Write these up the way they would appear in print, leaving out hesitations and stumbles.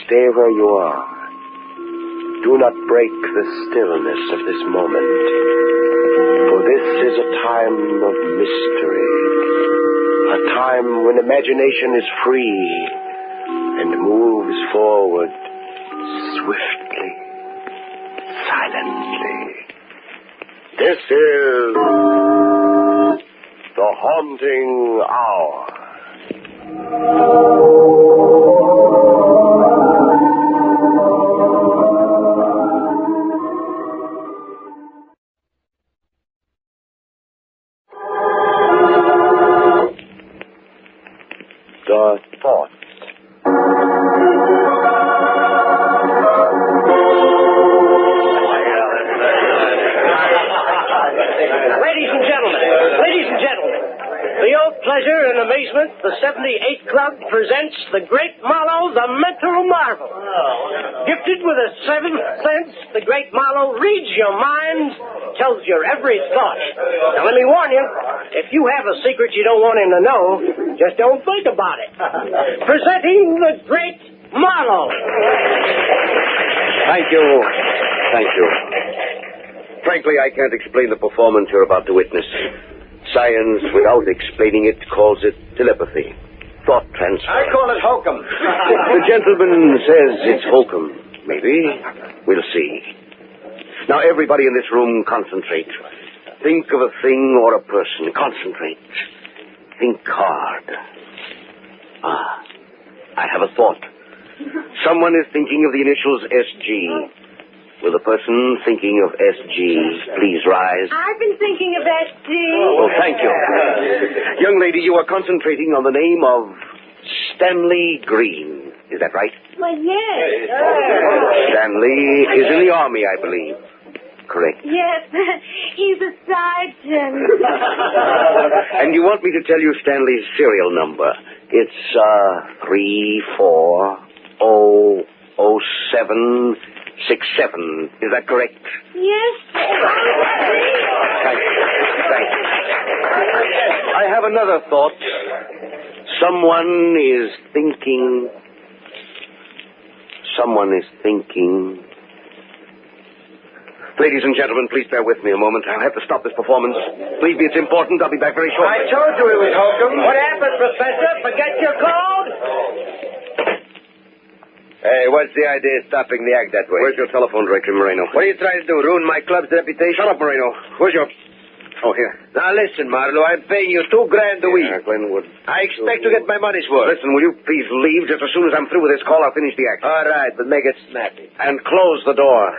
stay where you are. Do not break the stillness of this moment, for this is a time of mystery, a time when imagination is free and moves forward swiftly, silently. This is the Haunting Hour. The Thought. Ladies and gentlemen, for your pleasure and amazement, the 78 Club presents the great Marlowe, the mental marvel. Gifted with a seventh sense, the great Marlowe reads your mind, tells your every thought. Now, let me warn you, if you have a secret you don't want him to know, just don't think about it. Presenting the great Marlowe. Thank you. Thank you. Frankly, I can't explain the performance you're about to witness. Science, without explaining it, calls it telepathy. Thought transfer. I call it hokum. The gentleman says it's hokum. Maybe. We'll see. Now, everybody in this room, concentrate. Think of a thing or a person. Concentrate. Think hard. I have a thought. Someone is thinking of the initials SG. Will the person thinking of SG please rise? I've been thinking of SG. Oh, thank you. Young lady, you are concentrating on the name of Stanley Green. Is that right? Well, yes. Stanley is in the Army, I believe. Correct. Yes, he's a sergeant. And you want me to tell you Stanley's serial number? It's 34000767. Is that correct? Yes. Thank you. I have another thought. Someone is thinking. Ladies and gentlemen, please bear with me a moment. I'll have to stop this performance. Believe me, it's important. I'll be back very shortly. I told you it was hokum. What happened, Professor? Forget your code? Hey, what's the idea of stopping the act that way? Where's your telephone directory, Moreno? What are you trying to do, ruin my club's reputation? Shut up, Moreno. Where's your... Oh, here. Now, listen, Marlowe, I'm paying you $2,000 a week. Glenwood. I expect to get my money's worth. Listen, will you please leave? Just as soon as I'm through with this call, I'll finish the act. All right, but make it snappy. And close the door.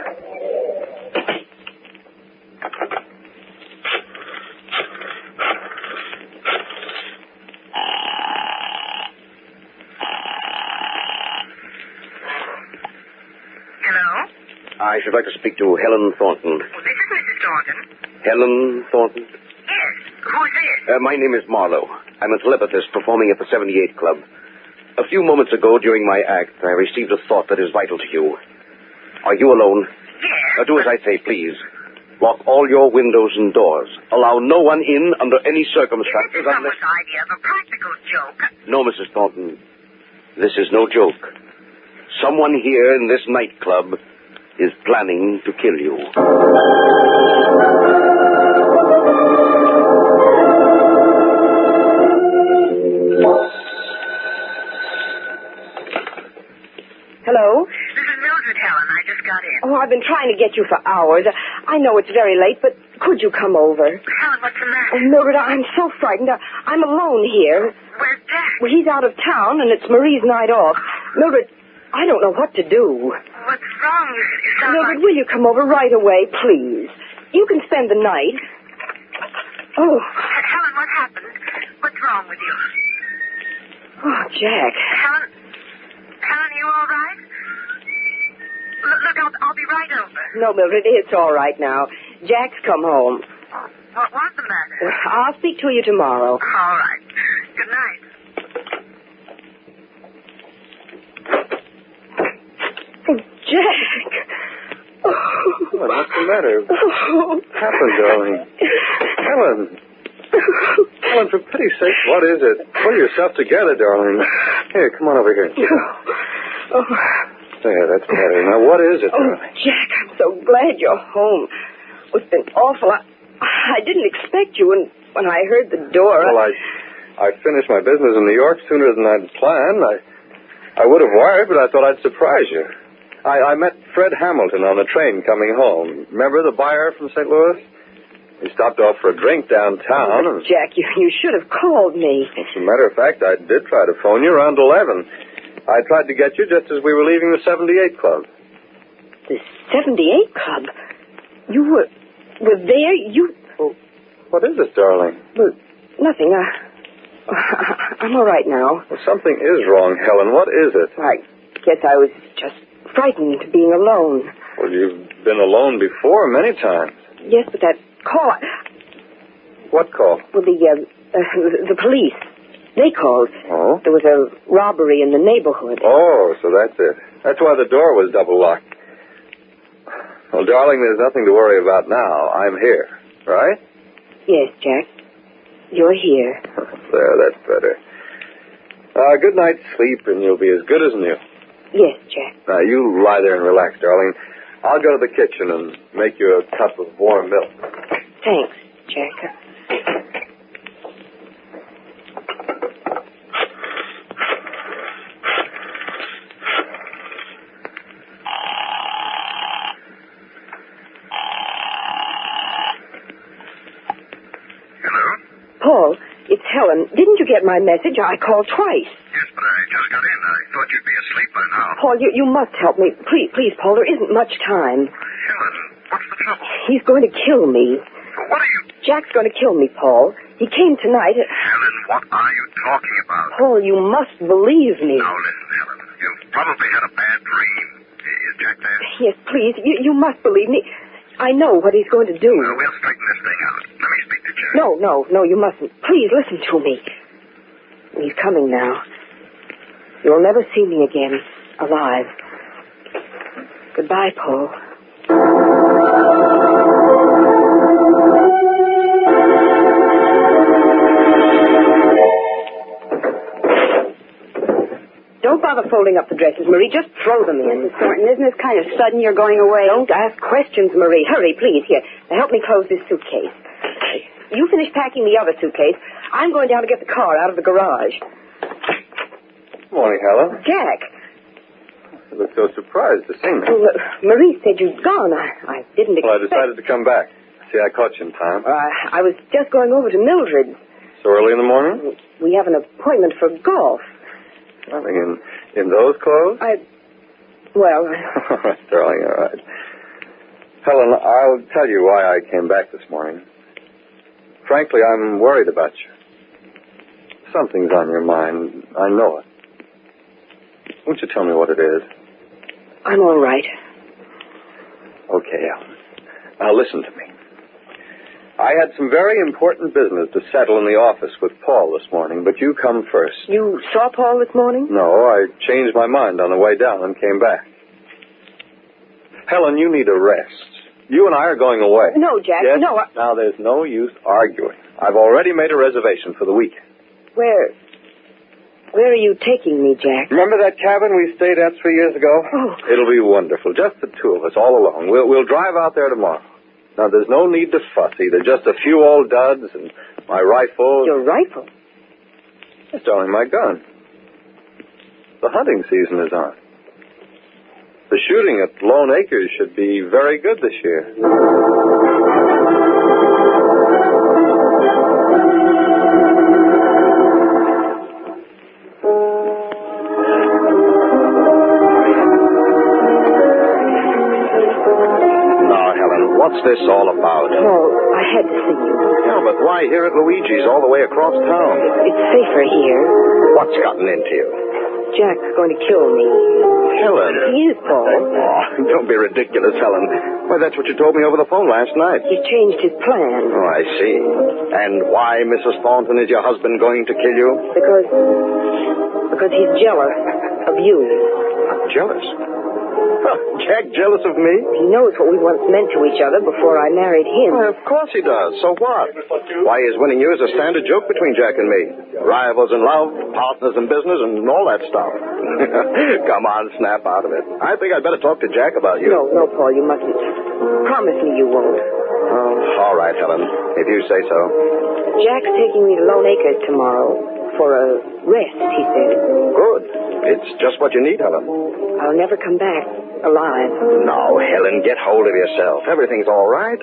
I should like to speak to Helen Thornton. Well, this is Mrs. Thornton. Helen Thornton? Yes. Who's this? My name is Marlowe. I'm a telepathist performing at the 78 Club. A few moments ago, during my act, I received a thought that is vital to you. Are you alone? Yes. Do as I say, please. Lock all your windows and doors. Allow no one in under any circumstances. This is someone's idea of a practical joke. No, Mrs. Thornton. This is no joke. Someone here in this nightclub is planning to kill you. Hello? This is Mildred, Helen. I just got in. Oh, I've been trying to get you for hours. I know it's very late, but could you come over? Helen, what's the matter? Oh, Mildred, I'm so frightened. I'm alone here. Where's Jack? Well, he's out of town, and it's Marie's night off. Mildred, I don't know what to do. What's wrong? You sound Mildred, will you come over right away, please? You can spend the night. Oh. Helen, what happened? What's wrong with you? Oh, Jack. Helen, are you all right? Look, I'll be right over. No, Mildred, it's all right now. Jack's come home. What was the matter? I'll speak to you tomorrow. All right. Good night. Jack! What's the matter? What happened, darling? Helen, for pity's sake, what is it? Pull yourself together, darling. Here, come on over here. Oh, There, that's better. Now, what is it, Oh, darling? Jack, I'm so glad you're home. It's been awful. I didn't expect you, and when I heard the door... Well, I finished my business in New York sooner than I'd planned. I would have wired, but I thought I'd surprise you. I met Fred Hamilton on the train coming home. Remember the buyer from St. Louis? He stopped off for a drink downtown. Oh, Jack, you should have called me. As a matter of fact, I did try to phone you around 11. I tried to get you just as we were leaving the 78 Club. The 78 Club? You were there? You... Well, what is it, darling? Well, nothing. I'm all right now. Well, something is wrong, Helen. What is it? I guess I was just frightened being alone. Well, you've been alone before many times. Yes, but that call... What call? Well, the police. They called. Oh? There was a robbery in the neighborhood. Oh, so that's it. That's why the door was double locked. Well, darling, there's nothing to worry about now. I'm here, right? Yes, Jack. You're here. There, that's better. Good night's sleep, and you'll be as good as new. Yes, Jack. Now, you lie there and relax, darling. I'll go to the kitchen and make you a cup of warm milk. Thanks, Jack. Paul, it's Helen. Didn't you get my message? I called twice. Yes, but I just got in. I thought you'd be asleep by now. Paul, you must help me. Please, Paul, there isn't much time. Helen, what's the trouble? He's going to kill me. What are you... Jack's going to kill me, Paul. He came tonight. Helen, what are you talking about? Paul, you must believe me. Now, listen, Helen. You've probably had a bad dream. Is Jack there? Yes, please. You must believe me. I know what he's going to do. Well, we'll straighten this thing out. Let me speak to Jack. No, you mustn't. Please, listen to me. He's coming now. You'll never see me again, alive. Goodbye, Paul. Don't bother folding up the dresses, Marie. Just throw them in. Mrs. Thornton, isn't this kind of sudden you're going away? Don't ask questions, Marie. Hurry, please. Here, help me close this suitcase. You finish packing the other suitcase. I'm going down to get the car out of the garage. Morning, Helen. Jack. You look so surprised to see me. Well, Marie said you'd gone. I didn't Well, I expect... decided to come back. See, I caught you in time. I was just going over to Mildred's. So early in the morning? We have an appointment for golf. Nothing in those clothes? Well... All right, darling, all right. Helen, I'll tell you why I came back this morning. Frankly, I'm worried about you. Something's on your mind. I know it. Won't you tell me what it is? I'm all right. Okay, Helen. Now listen to me. I had some very important business to settle in the office with Paul this morning, but you come first. You saw Paul this morning? No, I changed my mind on the way down and came back. Helen, you need a rest. You and I are going away. No, Jack, yes? no. Now, there's no use arguing. I've already made a reservation for the weekend. Where are you taking me, Jack? Remember that cabin we stayed at 3 years ago? Oh. It'll be wonderful. Just the two of us, all alone. We'll drive out there tomorrow. Now, there's no need to fuss either. Just a few old duds and my rifle. Your rifle? Yes, darling, my gun. The hunting season is on. The shooting at Lone Acres should be very good this year. What's this all about? Paul, I had to see you. Yeah, but why here at Luigi's all the way across town? It's safer here. What's gotten into you? Jack's going to kill me. Helen. He is, Paul. Oh, don't be ridiculous, Helen. Why, that's what you told me over the phone last night. He's changed his plan. Oh, I see. And why, Mrs. Thornton, is your husband going to kill you? Because he's jealous of you. Jealous? Jack jealous of me? He knows what we once meant to each other before I married him. Well, of course he does. So what? Why, his winning you is a standard joke between Jack and me. Rivals in love, partners in business, and all that stuff. Come on, snap out of it. I think I'd better talk to Jack about you. No, Paul, you mustn't. Promise me you won't. Oh, all right, Helen, if you say so. Jack's taking me to Lone Acres tomorrow for a rest, he said. Good. It's just what you need, Helen. I'll never come back alive. No, Helen, get hold of yourself. Everything's all right.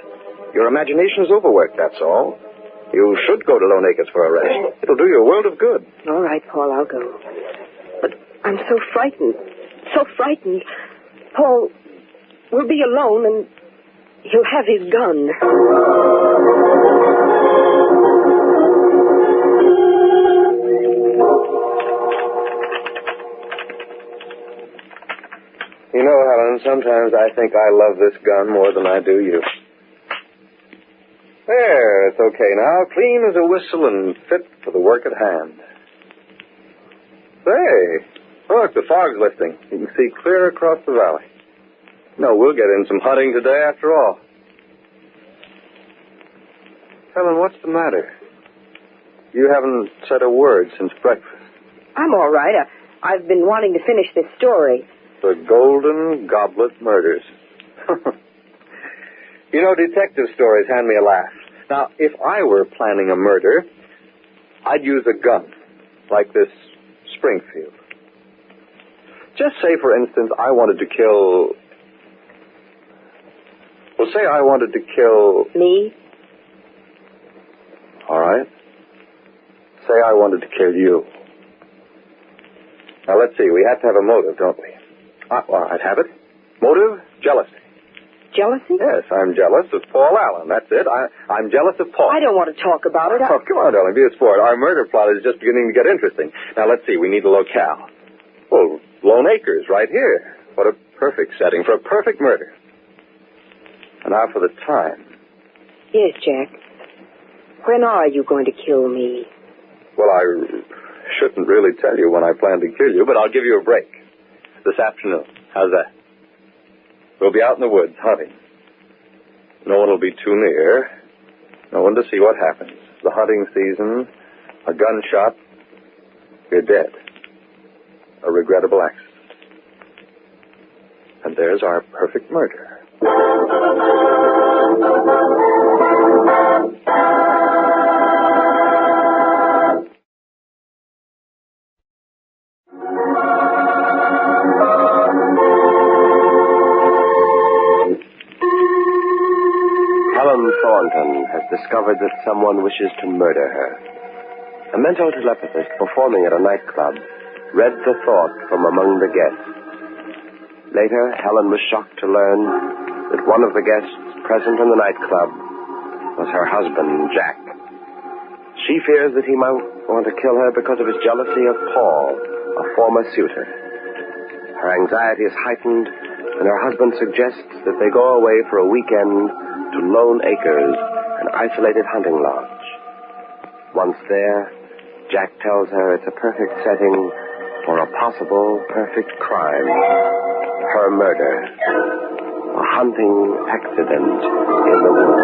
Your imagination's overworked, that's all. You should go to Lone Acres for a rest. It'll do you a world of good. All right, Paul, I'll go. But I'm so frightened. So frightened. Paul, we'll be alone and he'll have his gun. You know, Helen, sometimes I think I love this gun more than I do you. There, it's okay now. Clean as a whistle and fit for the work at hand. Say, look, the fog's lifting. You can see clear across the valley. No, we'll get in some hunting today after all. Helen, what's the matter? You haven't said a word since breakfast. I'm all right. I've been wanting to finish this story. The Golden Goblet Murders. You know, detective stories hand me a laugh. Now, if I were planning a murder, I'd use a gun, like this Springfield. Just say, for instance, I wanted to kill... Well, say I wanted to kill... Me? All right. Say I wanted to kill you. Now, let's see. We have to have a motive, don't we? Well, I'd have it. Motive, jealousy. Jealousy? Yes, I'm jealous of Paul Allen. That's it. I'm jealous of Paul. I don't want to talk about it. Oh, come on, darling. Be a sport. Our murder plot is just beginning to get interesting. Now, let's see. We need a locale. Well, Lone Acres, right here. What a perfect setting for a perfect murder. And now for the time. Yes, Jack. When are you going to kill me? Well, I shouldn't really tell you when I plan to kill you, but I'll give you a break. This afternoon. How's that? We'll be out in the woods hunting. No one will be too near. No one to see what happens. The hunting season, a gunshot, you're dead. A regrettable accident. And there's our perfect murder. Helen Thornton has discovered that someone wishes to murder her. A mental telepathist performing at a nightclub read the thought from among the guests. Later, Helen was shocked to learn that one of the guests present in the nightclub was her husband, Jack. She fears that he might want to kill her because of his jealousy of Paul, a former suitor. Her anxiety is heightened, and her husband suggests that they go away for a weekend to Lone Acres, an isolated hunting lodge. Once there, Jack tells her it's a perfect setting for a possible perfect crime. Her murder. A hunting accident in the woods.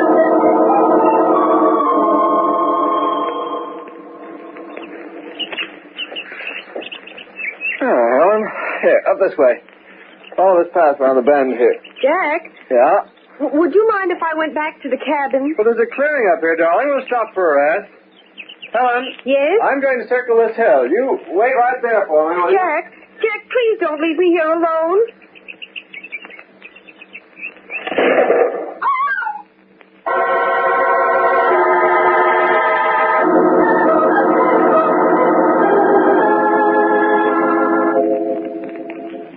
Helen. Here, up this way. Follow this path around the bend here. Jack? Yeah? Would you mind if I went back to the cabin? Well, there's a clearing up here, darling. We'll stop for a rest. Helen? Yes? I'm going to circle this hill. You wait right there for me, will you? Jack, please don't leave me here alone.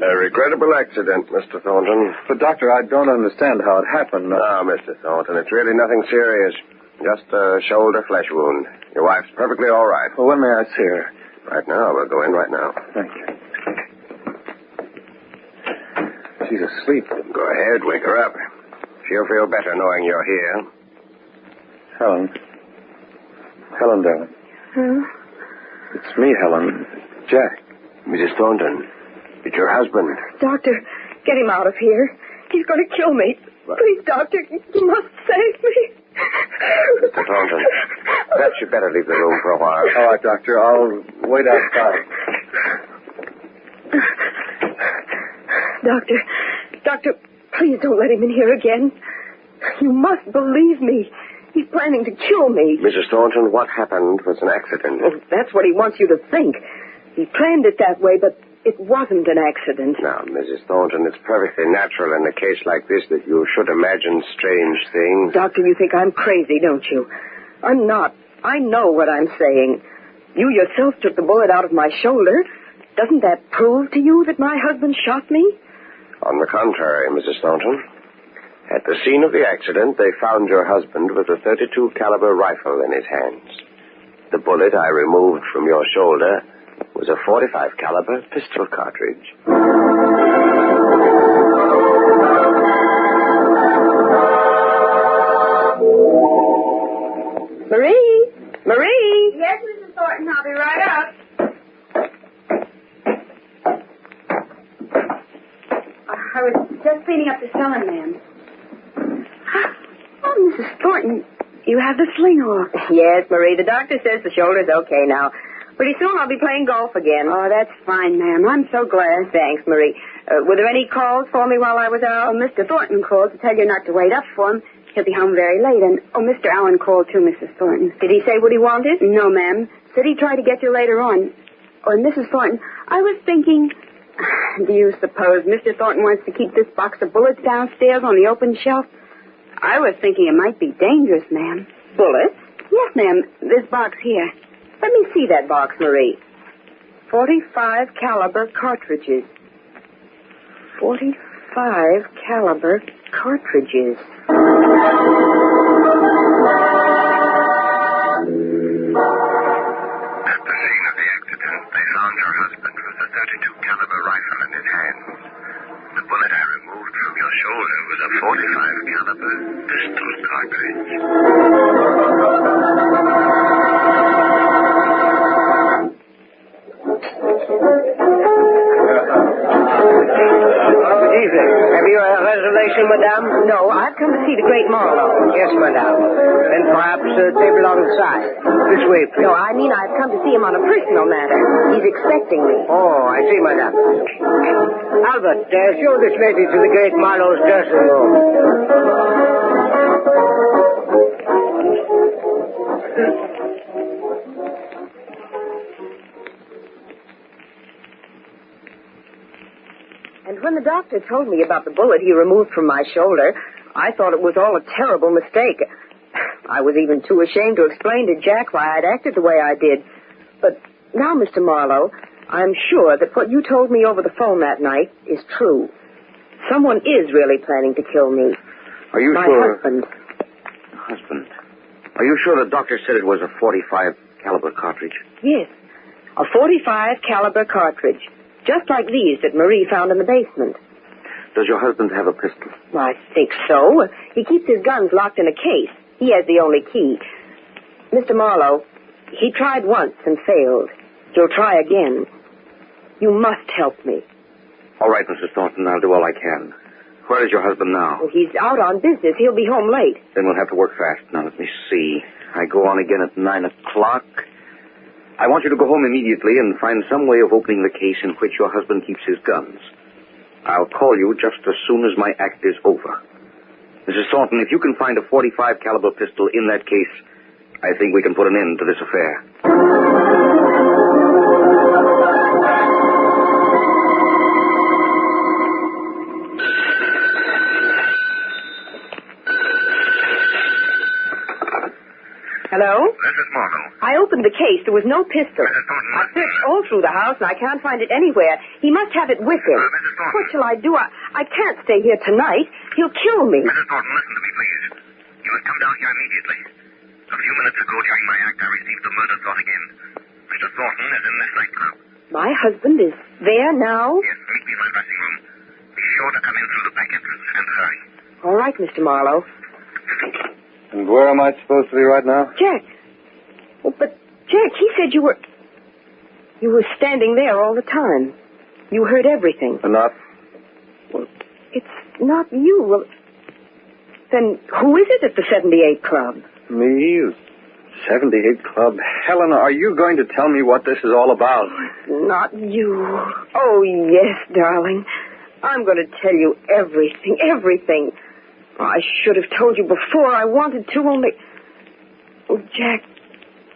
A regrettable accident, Mr. Thornton. But, Doctor, I don't understand how it happened. No, Mr. Thornton, it's really nothing serious. Just a shoulder flesh wound. Your wife's perfectly all right. Well, when may I see her? Right now. We'll go in right now. Thank you. She's asleep. Go ahead, wake her up. She'll feel better knowing you're here. Helen. Helen, darling. Huh? It's me, Helen. Jack. Mrs. Thornton, it's your husband. Doctor, Get him out of here. He's going to kill me. Please, Doctor, you must save me. Mr. Thornton, perhaps you'd better leave the room for a while. All right, Doctor. I'll wait outside. Doctor, please don't let him in here again. You must believe me. He's planning to kill me. Mrs. Thornton, what happened was an accident. Well, that's what he wants you to think. He planned it that way, but it wasn't an accident. Now, Mrs. Thornton, it's perfectly natural in a case like this that you should imagine strange things. Doctor, you think I'm crazy, don't you? I'm not. I know what I'm saying. You yourself took the bullet out of my shoulder. Doesn't that prove to you that my husband shot me? On the contrary, Mrs. Thornton. At the scene of the accident, they found your husband with a .32 caliber rifle in his hands. The bullet I removed from your shoulder was a .45 caliber pistol cartridge. Marie? Marie? Yes, Mrs. Thornton, I'll be right up. I was just cleaning up the cellar, ma'am. Oh, Mrs. Thornton, you have the sling off. Yes, Marie. The doctor says the shoulder's okay now. Pretty soon I'll be playing golf again. Oh, that's fine, ma'am. I'm so glad. Thanks, Marie. Were there any calls for me while I was out? Oh, Mr. Thornton called to tell you not to wait up for him. He'll be home very late. And, Mr. Allen called too, Mrs. Thornton. Did he say what he wanted? No, ma'am. Said he'd try to get you later on. Oh, and Mrs. Thornton, I was thinking... Do you suppose Mr. Thornton wants to keep this box of bullets downstairs on the open shelf? I was thinking it might be dangerous, ma'am. Bullets? Yes, ma'am. This box here. Let me see that box, Marie. 45 caliber cartridges. 45 caliber cartridges. At the scene of the accident, they found your husband with a .32 caliber rifle in his hands. The bullet I removed from your shoulder was a .45 caliber pistol cartridge. Good evening. Have you a reservation, madame? No, I've come to see the great Marlowe. Yes, madame. Then perhaps a table on the side. This way, please. No, I mean I've come to see him on a personal matter. He's expecting me. Oh, I see, madame. Albert, show this lady to the great Marlowe's dressing room. And when the doctor told me about the bullet he removed from my shoulder, I thought it was all a terrible mistake. I was even too ashamed to explain to Jack why I'd acted the way I did. But now, Mr. Marlowe, I'm sure that what you told me over the phone that night is true. Someone is really planning to kill me. Are you my sure? Husband. Husband. Are you sure the doctor said it was a .45 caliber cartridge? Yes. A .45 caliber cartridge. Just like these that Marie found in the basement. Does your husband have a pistol? Well, I think so. He keeps his guns locked in a case. He has the only key. Mr. Marlowe, he tried once and failed. He'll try again. You must help me. All right, Mrs. Thornton, I'll do all I can. Where is your husband now? Oh, he's out on business. He'll be home late. Then we'll have to work fast. Now, let me see. I go on again at 9 o'clock. I want you to go home immediately and find some way of opening the case in which your husband keeps his guns. I'll call you just as soon as my act is over. Mrs. Thornton, if you can find a .45 caliber pistol in that case, I think we can put an end to this affair. Hello? This is Marlowe. I opened the case. There was no pistol. Mrs. Thornton, I searched all through the house, and I can't find it anywhere. He must have it with him. Mrs. Thornton. What shall I do? I can't stay here tonight. He'll kill me. Mrs. Thornton, listen to me, please. You must come down here immediately. A few minutes ago during my act, I received a murder thought again. Mr. Thornton is in this nightclub. My husband is there now? Yes, meet me in my dressing room. Be sure to come in through the back entrance, and hurry. All right, Mr. Marlowe. And where am I supposed to be right now? Jack. Oh, but, Jack, he said you were standing there all the time. You heard everything. Enough. Well, It's not you. Well, then who is it at the 78 Club? Me? 78 Club? Helen, are you going to tell me what this is all about? Not you. Oh, yes, darling. I'm going to tell you everything, everything. I should have told you before. I wanted to, only... Oh, Jack,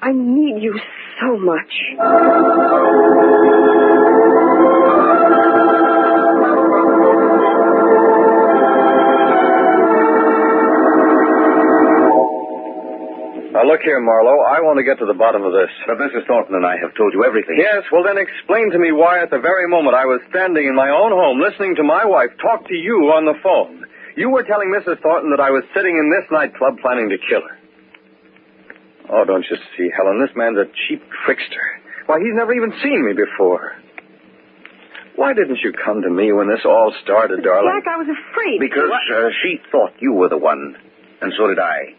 I need you so much. Now, look here, Marlowe. I want to get to the bottom of this. But Mrs. Thornton and I have told you everything. Yes, well, then explain to me why at the very moment I was standing in my own home listening to my wife talk to you on the phone, you were telling Mrs. Thornton that I was sitting in this nightclub planning to kill her. Oh, don't you see, Helen, this man's a cheap trickster. Why, he's never even seen me before. Why didn't you come to me when this all started, darling? Jack, I was afraid. Because she thought you were the one, and so did I.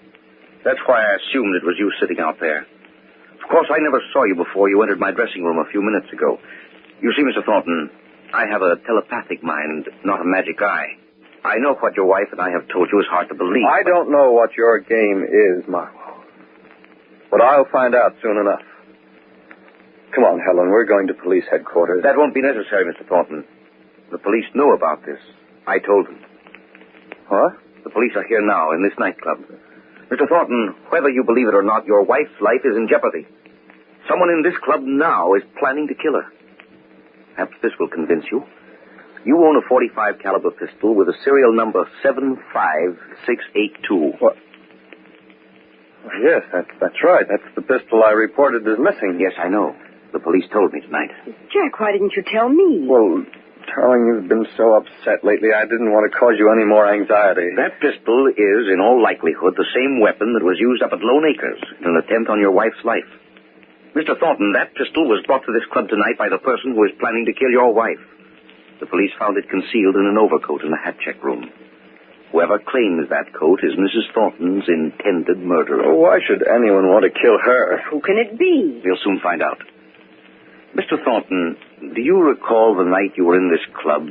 That's why I assumed it was you sitting out there. Of course, I never saw you before you entered my dressing room a few minutes ago. You see, Mr. Thornton, I have a telepathic mind, not a magic eye. I know what your wife and I have told you is hard to believe. I don't know what your game is, Marlowe. But I'll find out soon enough. Come on, Helen, we're going to police headquarters. That won't be necessary, Mr. Thornton. The police know about this. I told them. What? The police are here now in this nightclub. Mr. Thornton, whether you believe it or not, your wife's life is in jeopardy. Someone in this club now is planning to kill her. Perhaps this will convince you. You own a .45 caliber pistol with a serial number 75682. What? Oh, yes, that's right. That's the pistol I reported as missing. Yes, I know. The police told me tonight. Jack, why didn't you tell me? Well, darling, you've been so upset lately, I didn't want to cause you any more anxiety. That pistol is, in all likelihood, the same weapon that was used up at Lone Acres in an attempt on your wife's life. Mr. Thornton, that pistol was brought to this club tonight by the person who is planning to kill your wife. The police found it concealed in an overcoat in the hat check room. Whoever claims that coat is Mrs. Thornton's intended murderer. Oh, why should anyone want to kill her? Who can it be? We'll soon find out. Mr. Thornton, do you recall the night you were in this club?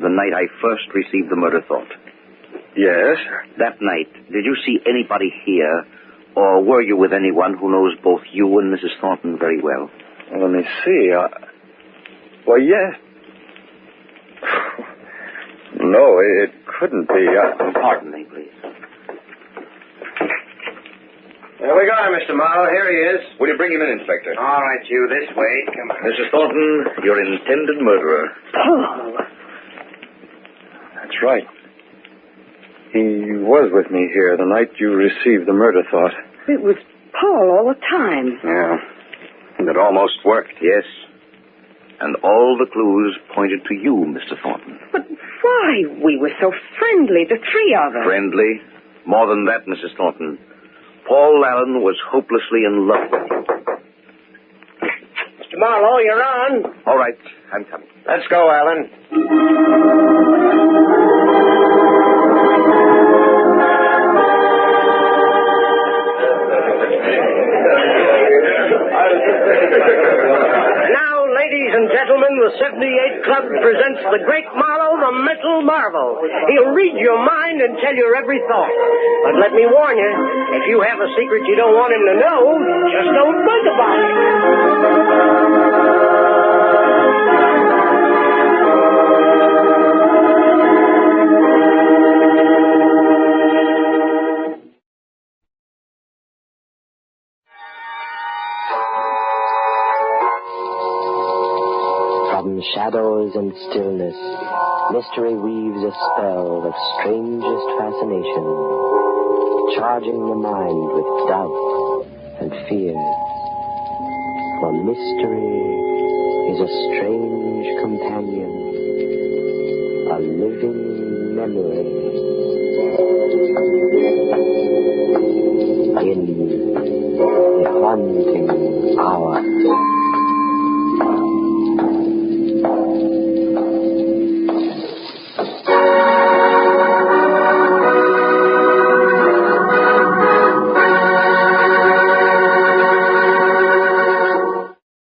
The night I first received the murder thought? Yes. That night, did you see anybody here, or were you with anyone who knows both you and Mrs. Thornton very well? Well, let me see. Well, yes. No, it couldn't be. Pardon me, please. Here we go, Mr. Marlowe. Here he is. Will you bring him in, Inspector? All right, you this way. Come on. Mrs. Thornton, your intended murderer. Paul. That's right. He was with me here the night you received the murder thought. It was Paul all the time. Yeah. And it almost worked. Yes. And all the clues pointed to you, Mr. Thornton. But why? We were so friendly, the three of us. Friendly? More than that, Mrs. Thornton. Paul Allen was hopelessly in love with you. Mr. Marlowe, you're on. All right, I'm coming. Let's go, Alan. Now, ladies and gentlemen, the 78 Club presents the great Marlowe, the mental marvel. He'll read your mind and tell your every thought. But let me warn you, if you have a secret you don't want him to know, just don't think about it. From shadows and stillness, mystery weaves a spell of strangest fascination, charging the mind with doubt and fear. For mystery is a strange companion, a living memory. In the haunting